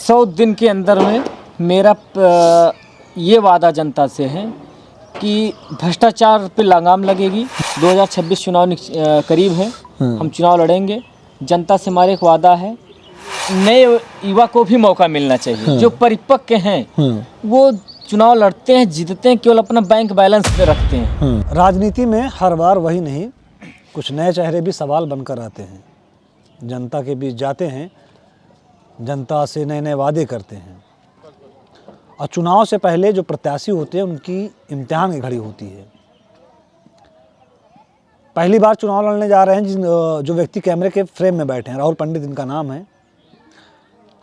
100 दिन के अंदर में मेरा ये वादा जनता से है कि भ्रष्टाचार पे लगाम लगेगी। 2026 चुनाव करीब है, हम चुनाव लड़ेंगे। जनता से हमारा एक वादा है, नए युवा को भी मौका मिलना चाहिए। जो परिपक्व हैं वो चुनाव लड़ते हैं, जीतते हैं, केवल अपना बैंक बैलेंस पे रखते हैं। राजनीति में हर बार वही नहीं, कुछ नए चेहरे भी सवाल बनकर आते हैं, जनता के बीच जाते हैं, जनता से नए नए वादे करते हैं। और चुनाव से पहले जो प्रत्याशी होते हैं उनकी इम्तिहान की घड़ी होती है। पहली बार चुनाव लड़ने जा रहे हैं जो व्यक्ति कैमरे के फ्रेम में बैठे हैं, राहुल पंडित इनका नाम है।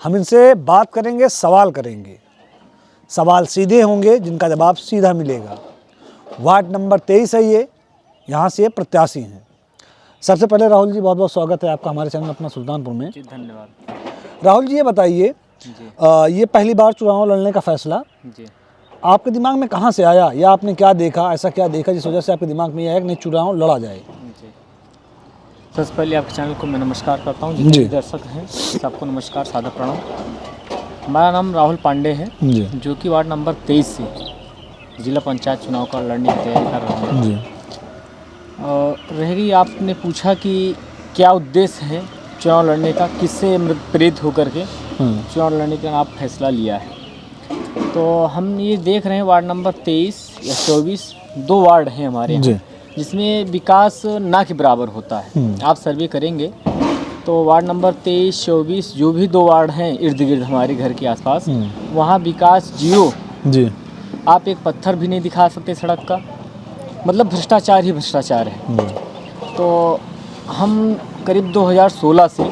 हम इनसे बात करेंगे, सवाल करेंगे। सवाल सीधे होंगे जिनका जवाब सीधा मिलेगा। वार्ड नंबर 23 है ये, यहाँ से ये प्रत्याशी हैं। सबसे पहले राहुल जी बहुत बहुत स्वागत है आपका हमारे चैनल अपना सुल्तानपुर में। जी धन्यवाद। राहुल जी ये बताइए, ये पहली बार चुनाव लड़ने का फैसला जी आपके दिमाग में कहाँ से आया, या आपने क्या देखा, ऐसा क्या देखा जिस वजह से आपके दिमाग में यह है कि नहीं चुनाव लड़ा जाए? जी सबसे पहले आपके चैनल को मैं नमस्कार करता हूँ। जितने दर्शक हैं सबको नमस्कार, सादर प्रणाम। हमारा नाम राहुल पांडे है जी, जो कि वार्ड नंबर 23 से जिला पंचायत चुनाव का लड़ने की तैयारी कर रहे हैं जी। रहेगी, आपने पूछा कि क्या उद्देश्य है चुनाव लड़ने का, किससे प्रेरित होकर के चुनाव लड़ने का आप फैसला लिया है। तो हम ये देख रहे हैं वार्ड नंबर 23 या 24 दो वार्ड हैं हमारे यहाँ, जिसमें विकास ना के बराबर होता है। आप सर्वे करेंगे तो वार्ड नंबर 23, 24 जो भी दो वार्ड हैं इर्द गिर्द हमारे घर के आसपास, वहाँ विकास जीरो जी। आप एक पत्थर भी नहीं दिखा सकते सड़क का, मतलब भ्रष्टाचार ही भ्रष्टाचार है। तो हम करीब 2016 से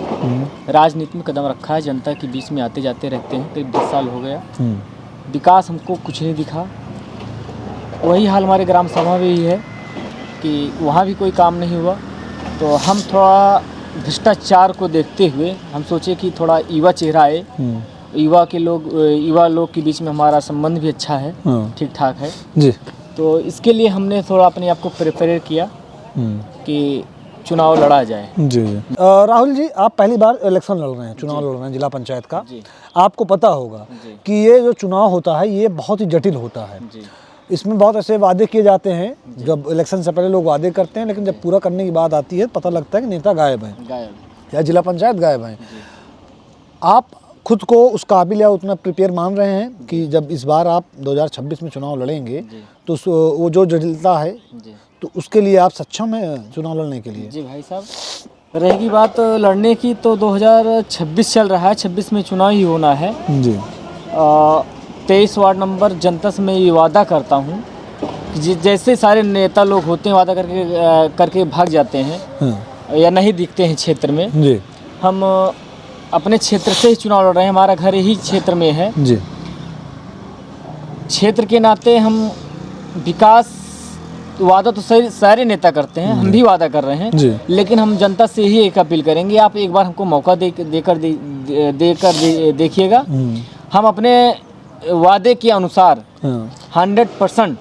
राजनीति में कदम रखा है, जनता के बीच में आते जाते रहते हैं, करीब 10 साल हो गया। विकास हमको कुछ नहीं दिखा। वही हाल हमारे ग्राम सभा में ही है कि वहाँ भी कोई काम नहीं हुआ। तो हम थोड़ा भ्रष्टाचार को देखते हुए हम सोचे कि थोड़ा युवा चेहरा आए, युवा लोग के बीच में हमारा संबंध भी अच्छा है, ठीक ठाक है जी। तो इसके लिए हमने थोड़ा अपने आप को प्रिपेयर किया कि चुनाव लड़ा जाए जी। राहुल जी आप पहली बार इलेक्शन लड़ रहे हैं, चुनाव लड़ रहे हैं जिला पंचायत का। आपको पता होगा कि ये जो चुनाव होता है ये बहुत ही जटिल होता है। इसमें बहुत ऐसे वादे किए जाते हैं, जब इलेक्शन से पहले लोग वादे करते हैं, लेकिन जब पूरा करने की बात आती है पता लगता है कि नेता गायब हैं या जिला पंचायत गायब हैं। आप खुद को उस काबिल या उतना प्रिपेयर मान रहे हैं कि जब इस बार आप 2026 में चुनाव लड़ेंगे तो वो जो जटिलता है तो उसके लिए आप सक्षम हैं चुनाव लड़ने के लिए? जी भाई साहब, रहेगी बात लड़ने की तो 2026 चल रहा है, 26 में चुनाव ही होना है जी। 23 वार्ड नंबर जनता से मैं ये वादा करता हूँ कि जैसे सारे नेता लोग होते हैं वादा करके भाग जाते हैं या नहीं दिखते हैं क्षेत्र में जी। हम अपने क्षेत्र से ही चुनाव लड़ रहे हैं, हमारा घर ही क्षेत्र में है जी। क्षेत्र के नाते हम विकास वादा तो सारे नेता करते हैं, हम भी वादा कर रहे हैं, लेकिन हम जनता से ही एक अपील करेंगे, आप एक बार हमको मौका देकर देखिएगा। हम अपने वादे के अनुसार 100%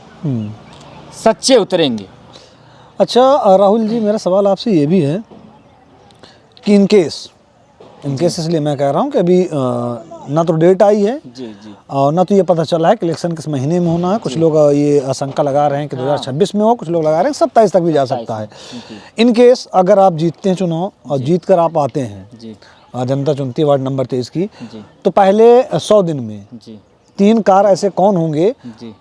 सच्चे उतरेंगे। अच्छा राहुल जी, मेरा सवाल आपसे ये भी है कि इनकेस इसलिए मैं कह रहा हूँ कि अभी ना तो डेट आई है जी। और ना तो ये पता चला है कि इलेक्शन किस महीने में होना है। कुछ लोग ये आशंका लगा रहे हैं कि 2026 में हो, कुछ लोग लगा रहे हैं 27 तक भी जा सकता है। इनकेस अगर आप जीतते हैं चुनाव और जीत कर आप आते हैं, जनता चुनती है वार्ड नंबर 23 की, तो पहले 100 दिन में 3 कार्य ऐसे कौन होंगे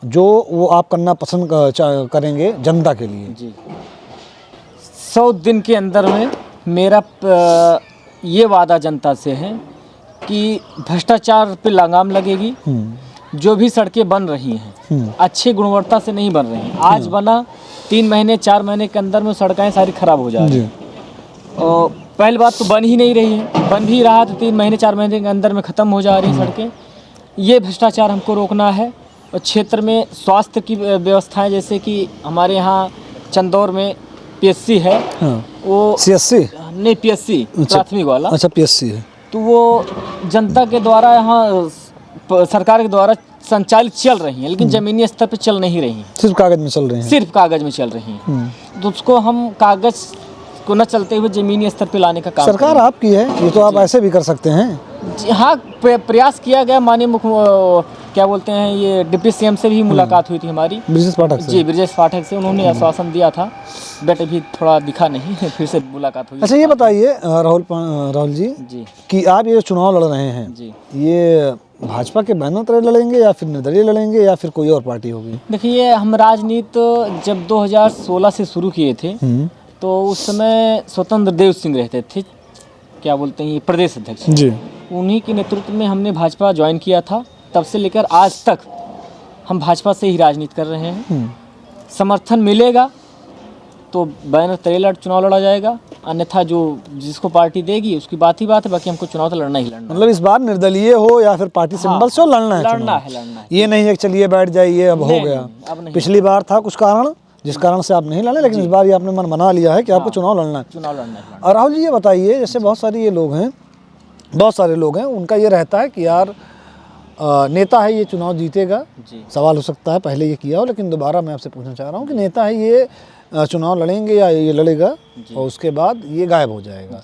जो वो आप करना पसंद करेंगे जनता के लिए? 100 दिन के अंदर में मेरा ये वादा जनता से है कि भ्रष्टाचार पे लगाम लगेगी। जो भी सड़कें बन रही हैं अच्छी गुणवत्ता से नहीं बन रही हैं। आज बना 3 महीने 4 महीने के अंदर में सड़कें सारी खराब हो जा रही हैं। और पहली बात तो बन ही नहीं रही है, बन भी रहा तो 3 महीने 4 महीने के अंदर में ख़त्म हो जा रही सड़कें। ये भ्रष्टाचार हमको रोकना है। और क्षेत्र में स्वास्थ्य की व्यवस्थाएं, जैसे कि हमारे यहाँ चंदौर में PSC है, वो CSC नहीं PSC प्राथमिक वाला। अच्छा PSC है, तो वो जनता के द्वारा यहाँ सरकार के द्वारा संचालित चल रही हैं, लेकिन ज़मीनी स्तर पर चल नहीं रही हैं, सिर्फ कागज़ में चल रही हैं। सिर्फ कागज़ में चल रही हैं। तो उसको हम कागज़ को न चलते हुए ज़मीनी स्तर पर लाने का काम सरकार आपकी है, ये तो आप ऐसे भी कर सकते हैं। जी हाँ, प्रयास किया गया। माननीय क्या बोलते हैं, ये डिप्टी सीएम से भी मुलाकात हुई थी हमारी, ब्रिजेश पाठक से। जी ब्रिजेश पाठक से। उन्होंने आश्वासन दिया था, बट अभी थोड़ा दिखा नहीं, फिर से मुलाकात हुई। अच्छा ये बताइए राहुल जी जी कि आप ये चुनाव लड़ रहे हैं, जी ये भाजपा के बैनर तले लड़ेंगे या फिर निर्दलीय लड़ेंगे या फिर कोई और पार्टी होगी? देखिए, हम राजनीति जब 2016 से शुरू किए थे तो उस समय स्वतंत्र देव सिंह रहते थे, क्या बोलते हैं, ये प्रदेश अध्यक्ष जी। उन्हीं के नेतृत्व में हमने भाजपा ज्वाइन किया था। तब से लेकर आज तक हम भाजपा से ही राजनीति कर रहे हैं। समर्थन मिलेगा तो बैनर तले चुनाव लड़ा जाएगा, अन्यथा जो जिसको पार्टी देगी उसकी बात ही बात है। बाकी हमको चुनाव तो लड़ना ही लड़ना। मतलब इस बार निर्दलीय हो या फिर पार्टी सिंबल से लड़ना है? लड़ना है। ये नहीं है कि चलिए बैठ जाइए अब हो गया। अब नहीं। पिछली बार था कुछ कारण जिस कारण से आप नहीं लड़े, लेकिन इस बार ये आपने मन बना लिया है कि आपको चुनाव लड़ना है। चुनाव लड़ना है। और राहुल जी ये बताइए, जैसे बहुत सारे लोग हैं उनका ये रहता है कि यार नेता है, ये चुनाव जीतेगा, सवाल हो सकता है पहले ये किया हो, लेकिन दोबारा मैं आपसे पूछना चाह रहा हूँ कि नेता है ये चुनाव लड़ेंगे या ये लड़ेगा और उसके बाद ये गायब हो जाएगा,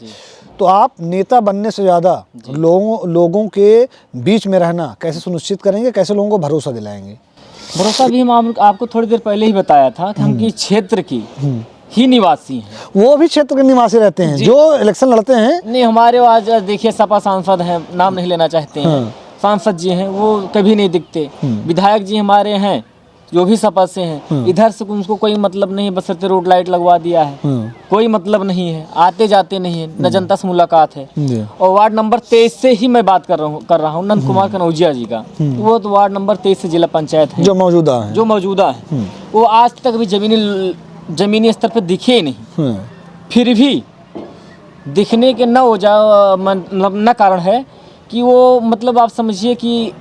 तो आप नेता बनने से ज़्यादा लोगों के बीच में रहना कैसे सुनिश्चित करेंगे, कैसे लोगों को भरोसा दिलाएंगे? भरोसा भी हम आपको थोड़ी देर पहले ही बताया था कि हम किस क्षेत्र की ही निवासी हैं। वो भी क्षेत्र के निवासी रहते हैं जो इलेक्शन लड़ते हैं? नहीं, हमारे आज देखिए सपा सांसद हैं, नाम नहीं लेना चाहते हैं, सांसद जी हैं वो कभी नहीं दिखते। विधायक जी हमारे हैं जो भी सपा से हैं, इधर से उनको कोई मतलब नहीं, बसरते रोड लाइट लगवा दिया है, कोई मतलब नहीं है, आते जाते नहीं है, न जनता से मुलाकात है। और वार्ड नंबर 23 से ही मैं बात कर रहा हूँ नंद कुमार कनौजिया जी का, वो तो वार्ड नंबर 23 से जिला पंचायत है जो मौजूदा है, वो आज तक भी जमीनी स्तर पर दिखे ही नहीं। फिर भी दिखने के न हो जाओ न कारण है कि वो मतलब आप समझिए कि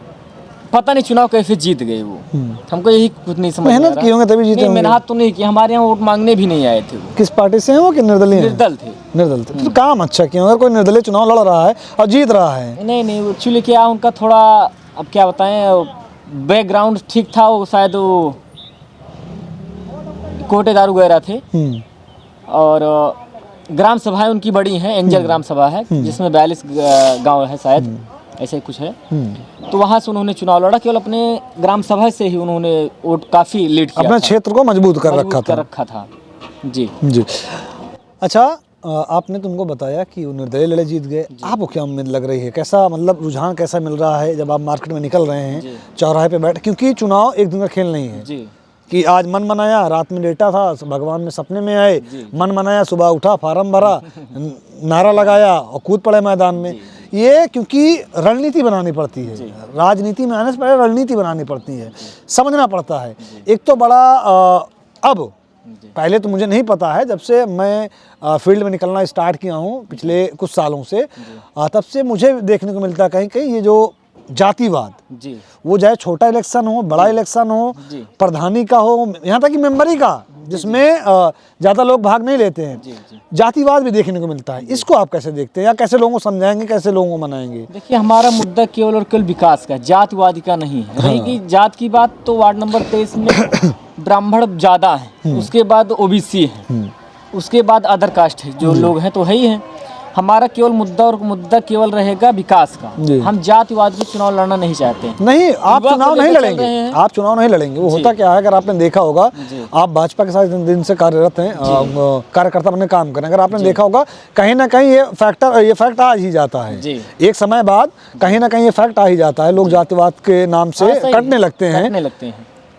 पता नहीं चुनाव कैसे जीत गए वो। हमको यही कुछ नहीं समझ मेहनत की होंगे तभी जीते होंगे। मेहनत तो नहीं की, हमारे यहाँ वोट मांगने भी नहीं आए थे वो। किस पार्टी से हैं वो कि निर्दलीय? निर्दल थे। तो काम अच्छा किया। अगर कोई निर्दलीय चुनाव लड़ रहा है और जीत रहा है? नहीं एक्चुअली क्या उनका थोड़ा, अब क्या बताएं, बैकग्राउंड ठीक था, वो शायद वो कोटेदार वगैरह थे। और ग्राम सभाएं उनकी बड़ी हैं, एंजल ग्राम सभा है जिसमें 42 गाँव है शायद, ऐसे कुछ है। तो वहाँ से उन्होंने चुनाव लड़ा, केवल अपने ग्राम सभा से ही उन्होंने वोट काफ़ी लीड किया, अपने क्षेत्र को मजबूत कर रखा था। जी। अच्छा, आपने तुमको बताया कि वो निर्दलीय लड़े जीत गए, आपको क्या उम्मीद लग रही है? कैसा मतलब रुझान कैसा मिल रहा है जब आप मार्केट में निकल रहे हैं, चौराहे पे बैठ, क्योंकि चुनाव एक दिन का खेल नहीं है कि आज मन मनाया, रात में लेटा था, भगवान में सपने में आए, मन मनाया, सुबह उठा, फार्म भरा, नारा लगाया और कूद पड़े मैदान में। ये क्योंकि रणनीति बनानी पड़ती है, राजनीति में आने से पहले रणनीति बनानी पड़ती है, समझना पड़ता है। एक तो बड़ा अब पहले तो मुझे नहीं पता है, जब से मैं फील्ड में निकलना स्टार्ट किया हूँ पिछले कुछ सालों से, तब से मुझे देखने को मिलता है कहीं कहीं ये जो जातिवाद, वो चाहे छोटा इलेक्शन हो, बड़ा इलेक्शन हो, प्रधानी का हो, यहाँ तक कि मेंबरी का, जिसमें ज़्यादा लोग भाग नहीं लेते हैं, जातिवाद भी देखने को मिलता है। इसको आप कैसे देखते हैं या कैसे लोगों को समझाएंगे, कैसे लोगों को मनाएंगे? देखिए, हमारा मुद्दा केवल और केवल विकास का, जातिवादी का नहीं है। रही कि जात की बात, तो वार्ड नंबर 23 में ब्राह्मण ज़्यादा है, उसके बाद ओबीसी है, उसके बाद अदर कास्ट है, जो लोग हैं तो है ही हैं। हमारा केवल मुद्दा केवल रहेगा विकास का। हम जातिवाद की चुनाव लड़ना नहीं चाहते। नहीं, आप चुनाव नहीं लड़ेंगे, आप चुनाव नहीं लड़ेंगे। वो होता क्या है, अगर आपने देखा होगा, आप भाजपा के साथ दिन से कार्यरत हैं, कार्यकर्ता अपने काम करें, अगर आपने देखा होगा कहीं ना कहीं ये फैक्ट आ ही जाता है। एक समय बाद कहीं ना कहीं ये फैक्ट आ ही जाता है, लोग जातिवाद के नाम से कटने लगते हैं।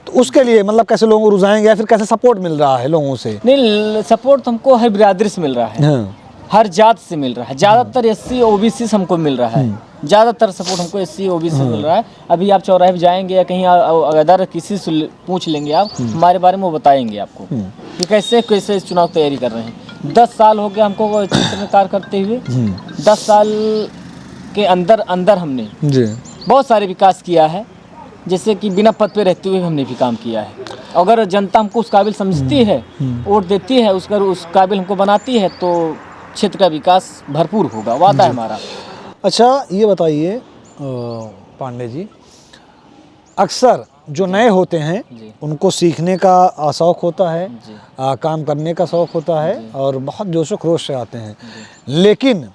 तो उसके लिए मतलब कैसे लोगों को रुझाएंगे या फिर कैसे सपोर्ट मिल रहा है लोगों से? नहीं, सपोर्ट हमको हर बिरादरी से मिल रहा है, हर जात से मिल रहा है। ज़्यादातर एससी ओबीसी से हमको मिल रहा है, ज़्यादातर सपोर्ट हमको एससी ओबीसी से मिल रहा है। अभी आप चौराहे पे जाएंगे या कहीं अगर किसी से पूछ लेंगे आप हमारे बारे में, वो बताएंगे आपको कि कैसे चुनाव तैयारी कर रहे हैं। 10 साल हो गया हमको क्षेत्र में कार्य करते हुए। 10 साल के अंदर हमने बहुत सारे विकास किया है, जैसे कि बिना पद पे रहते हुए हमने भी काम किया है। अगर जनता हमको उस काबिल समझती है, वोट देती है, उस काबिल हमको बनाती है, तो क्षेत्र का विकास भरपूर होगा, वादा है हमारा। अच्छा, ये बताइए पांडे जी, अक्सर जो नए होते हैं उनको सीखने का शौक़ होता है, काम करने का शौक़ होता है और बहुत जोशो खरोश से आते हैं, लेकिन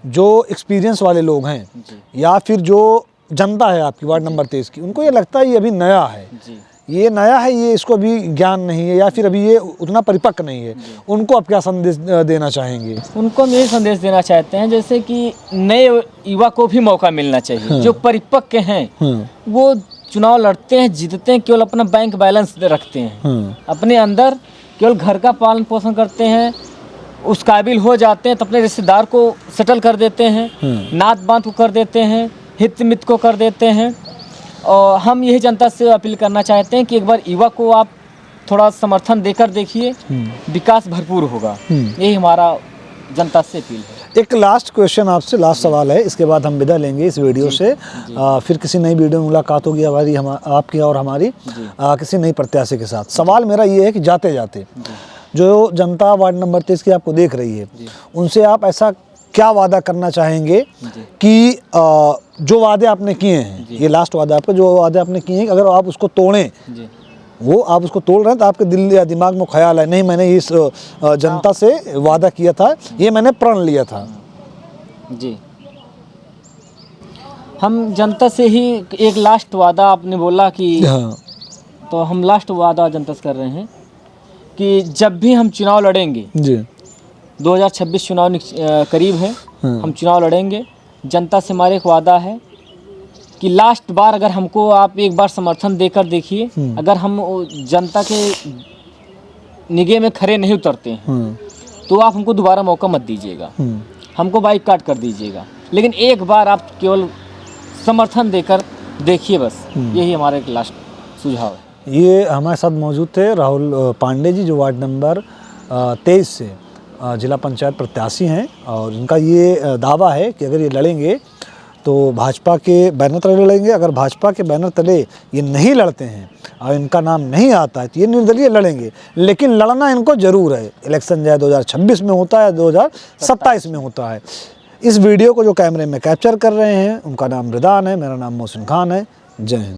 जो एक्सपीरियंस वाले लोग हैं जी या फिर जो जनता है आपकी वार्ड नंबर 23 की, उनको ये लगता है ये अभी नया है, जी ये नया है, ये इसको अभी ज्ञान नहीं है या फिर अभी ये उतना परिपक्व नहीं है, उनको आप क्या संदेश देना चाहेंगे? उनको हम यही संदेश देना चाहते हैं जैसे कि नए युवा को भी मौका मिलना चाहिए। जो परिपक्व हैं वो चुनाव लड़ते हैं, जीतते हैं, केवल अपना बैंक बैलेंस रखते हैं, अपने अंदर केवल घर का पालन पोषण करते हैं, उस काबिल हो जाते हैं तो अपने रिश्तेदार को सेटल कर देते हैं, नात बात को कर देते हैं, हित मित को कर देते हैं। और हम यही जनता से अपील करना चाहते हैं कि एक बार युवा को आप थोड़ा समर्थन देकर देखिए, विकास भरपूर होगा। यही हमारा जनता से अपील है। एक लास्ट क्वेश्चन आपसे, लास्ट सवाल है, इसके बाद हम विदा लेंगे इस वीडियो से। फिर किसी नई वीडियो में मुलाकात होगी हमारी, आपकी और हमारी किसी नई प्रत्याशी के साथ। सवाल मेरा ये है कि जाते जाते जो जनता वार्ड नंबर 23 की आपको देख रही है, उनसे आप ऐसा क्या वादा करना चाहेंगे कि जो वादे आपने किए हैं, ये लास्ट वादा आपका, जो वादे आपने किए हैं, अगर आप उसको तोड़ें, वो आप उसको तोड़ रहे हैं तो आपके दिल या दिमाग में ख्याल है नहीं मैंने इस जनता से वादा किया था, ये मैंने प्रण लिया था। जी, हम जनता से ही एक लास्ट वादा आपने बोला कि तो हम लास्ट वादा जनता से कर रहे हैं कि जब भी हम चुनाव लड़ेंगे जी, 2026 चुनाव करीब है, हम चुनाव लड़ेंगे। जनता से हमारा एक वादा है कि लास्ट बार अगर हमको आप एक बार समर्थन देकर देखिए, अगर हम जनता के निगाह में खरे नहीं उतरते हैं तो आप हमको दोबारा मौका मत दीजिएगा, हमको बाइकआउट कर दीजिएगा, लेकिन एक बार आप केवल समर्थन देकर देखिए, बस यही हमारा एक लास्ट सुझाव है। ये हमारे साथ मौजूद थे राहुल पांडे जी, जो वार्ड नंबर 23 से जिला पंचायत प्रत्याशी हैं, और इनका ये दावा है कि अगर ये लड़ेंगे तो भाजपा के बैनर तले लड़ेंगे। अगर भाजपा के बैनर तले ये नहीं लड़ते हैं और इनका नाम नहीं आता है तो ये निर्दलीय लड़ेंगे, लेकिन लड़ना इनको जरूर है। इलेक्शन चाहे 2026 में होता है, 2027 में होता है। इस वीडियो को जो कैमरे में कैप्चर कर रहे हैं उनका नाम रिदान है, मेरा नाम मोहसिन खान है। जय हिंद।